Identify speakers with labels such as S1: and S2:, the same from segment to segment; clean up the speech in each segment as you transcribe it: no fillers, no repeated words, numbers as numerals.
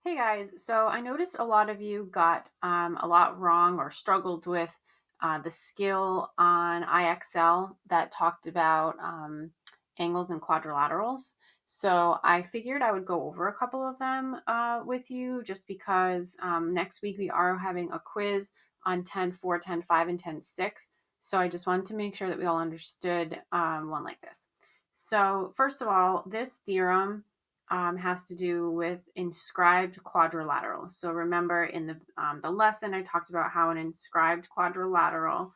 S1: Hey guys, so I noticed a lot of you got a lot wrong or struggled with the skill on IXL that talked about angles and quadrilaterals. So I figured I would go over a couple of them with you just because next week we are having a quiz on 10-4, 10-5, and 10-6. So I just wanted to make sure that we all understood one like this. So first of all, this theorem has to do with inscribed quadrilaterals. So remember in the lesson, I talked about how an inscribed quadrilateral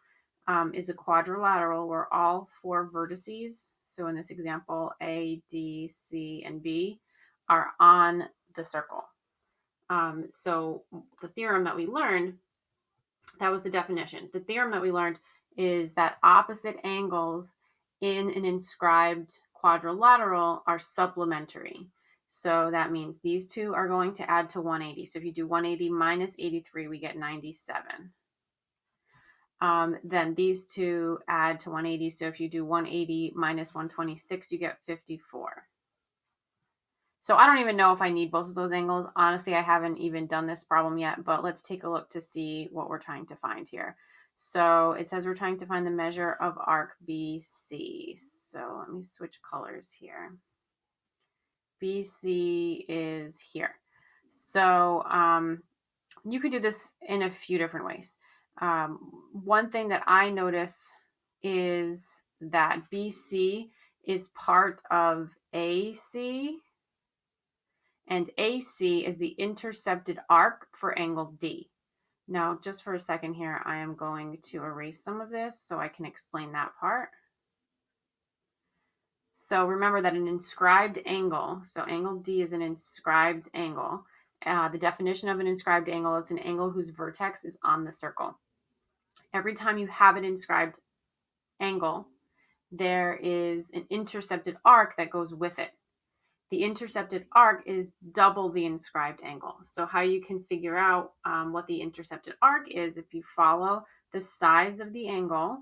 S1: is a quadrilateral where all four vertices, so in this example, A, D, C, and B, are on the circle. So the theorem that we learned, that was the definition. The theorem that we learned is that opposite angles in an inscribed quadrilateral are supplementary. So that means these two are going to add to 180. So if you do 180 minus 83, we get 97. Then these two add to 180. So if you do 180 minus 126, you get 54. So I don't even know if I need both of those angles. Honestly, I haven't even done this problem yet, but let's take a look to see what we're trying to find here. So it says we're trying to find the measure of arc BC. So let me switch colors here. BC is here. So you could do this in a few different ways. One thing that I notice is that BC is part of AC, and AC is the intercepted arc for angle D. Now, just for a second here, I am going to erase some of this so I can explain that part. So remember that an inscribed angle, so angle D is an inscribed angle. The definition of an inscribed angle is an angle whose vertex is on the circle. Every time you have an inscribed angle, there is an intercepted arc that goes with it. The intercepted arc is double the inscribed angle. So how you can figure out what the intercepted arc is, if you follow the sides of the angle,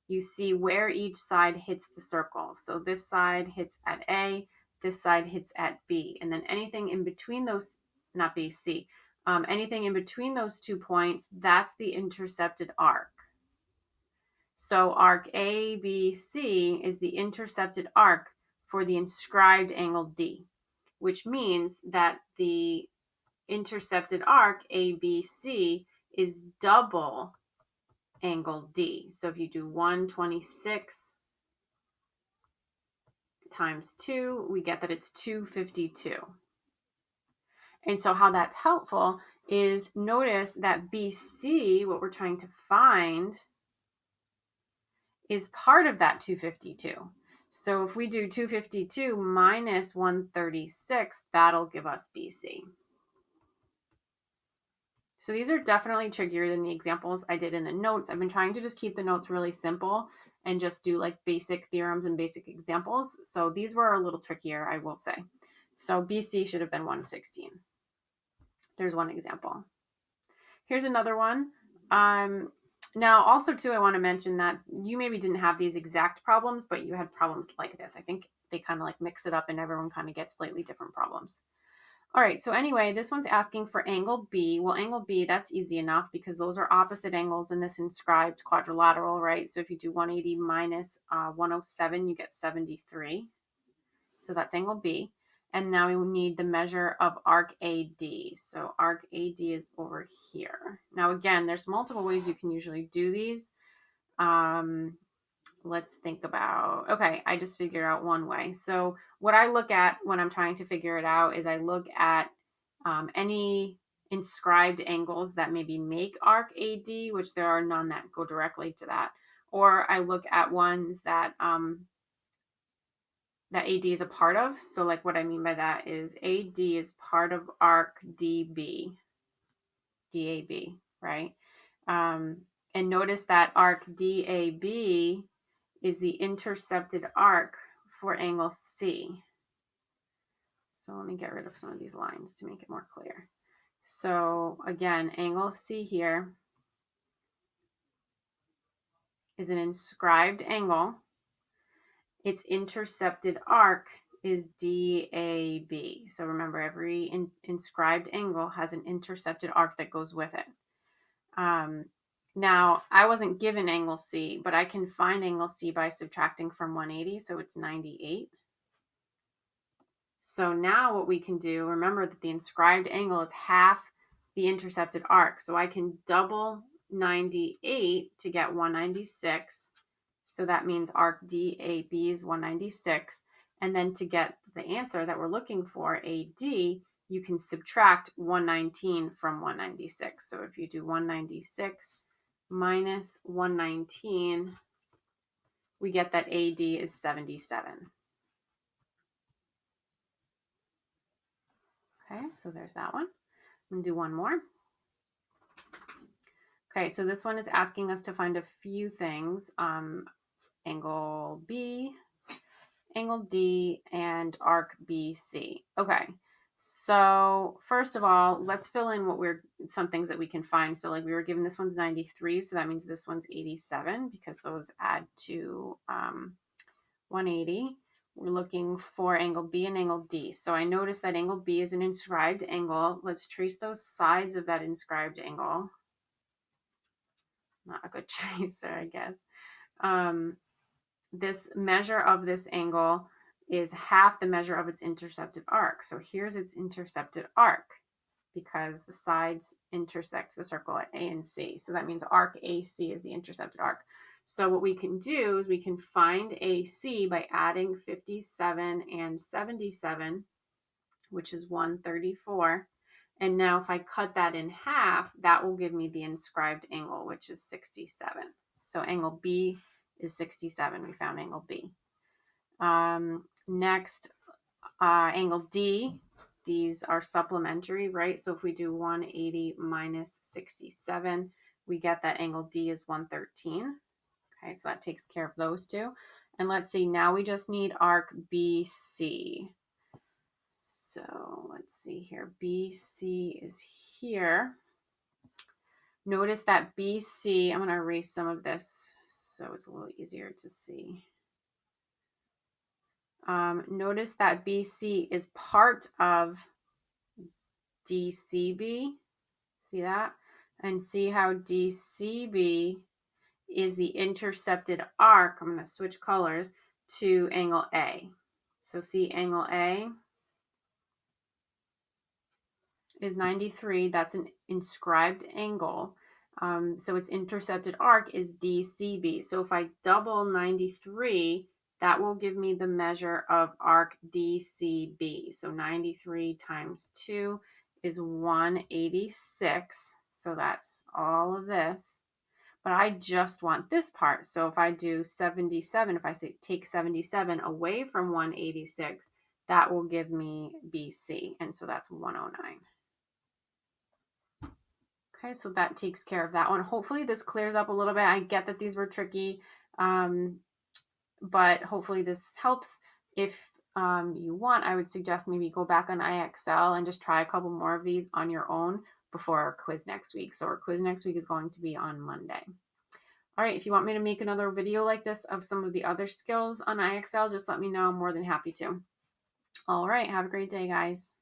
S1: you see where each side hits the circle. So this side hits at A, this side hits at B, and then anything in between those, not B, C, anything in between those 2 points, that's the intercepted arc. So arc ABC is the intercepted arc for the inscribed angle D, which means that the intercepted arc ABC is double angle D. So if you do 126 times 2, we get that it's 252. And so how that's helpful is notice that BC, what we're trying to find, is part of that 252. So if we do 252 minus 136, that'll give us BC. So these are definitely trickier than the examples I did in the notes. I've been trying to just keep the notes really simple and just do like basic theorems and basic examples. So these were a little trickier, I will say. So BC should have been 116. There's one example. Here's another one. Now, also, too, I want to mention that you maybe didn't have these exact problems, but you had problems like this. I think they kind of like mix it up and everyone kind of gets slightly different problems. All right, so anyway, this one's asking for angle B. Well, angle B, that's easy enough because those are opposite angles in this inscribed quadrilateral, right? So if you do 180 minus 107, you get 73. So that's angle B. And now we need the measure of arc AD. So arc AD is over here. Now, again, there's multiple ways you can usually do these. Let's think about, okay, I just figured out one way. So what I look at when I'm trying to figure it out is I look at any inscribed angles that maybe make arc AD, which there are none that go directly to that. Or I look at ones that that AD is a part of. So like what I mean by that is AD is part of arc DB, DAB, right? And notice that arc DAB is the intercepted arc for angle C. So let me get rid of some of these lines to make it more clear. So again, angle C here is an inscribed angle. Its intercepted arc is DAB. So remember, every inscribed angle has an intercepted arc that goes with it. Now, I wasn't given angle C, but I can find angle C by subtracting from 180, so it's 98. So now what we can do, remember that the inscribed angle is half the intercepted arc. So I can double 98 to get 196. So that means arc DAB is 196. And then to get the answer that we're looking for, AD, you can subtract 119 from 196. So if you do 196 minus 119, we get that AD is 77. Okay, so there's that one. I'm going to do one more. Okay, so this one is asking us to find a few things. Angle B, angle D, and arc BC. Okay, so first of all, let's fill in some things that we can find. So like we were given this one's 93, so that means this one's 87 because those add to 180. We're looking for angle B and angle D. So I noticed that angle B is an inscribed angle. Let's trace those sides of that inscribed angle. Not a good tracer, I guess. This measure of this angle is half the measure of its intercepted arc. So here's its intercepted arc because the sides intersect the circle at A and C. So that means arc AC is the intercepted arc. So what we can do is we can find AC by adding 57 and 77, which is 134. And now if I cut that in half, that will give me the inscribed angle, which is 67. So angle B is 67. We found angle B. Next, angle D. These are supplementary, right? So if we do 180 minus 67, we get that angle D is 113. Okay, so that takes care of those two. And let's see, now we just need arc BC. So let's see here. BC is here. Notice that BC, I'm going to erase some of this so it's a little easier to see. Notice that BC is part of DCB. See that? And see how DCB is the intercepted arc. I'm going to switch colors to angle A. So see angle A is 93. That's an inscribed angle. So its intercepted arc is DCB. So if I double 93, that will give me the measure of arc DCB. So 93 times 2 is 186. So that's all of this. But I just want this part. So if I do 77, if I take 77 away from 186, that will give me BC. And so that's 109. Okay, so that takes care of that one. Hopefully this clears up a little bit. I get that these were tricky, but hopefully this helps. If you want, I would suggest maybe go back on IXL and just try a couple more of these on your own before our quiz next week. So our quiz next week is going to be on Monday. All right, if you want me to make another video like this of some of the other skills on IXL, just let me know. I'm more than happy to. All right, have a great day, guys.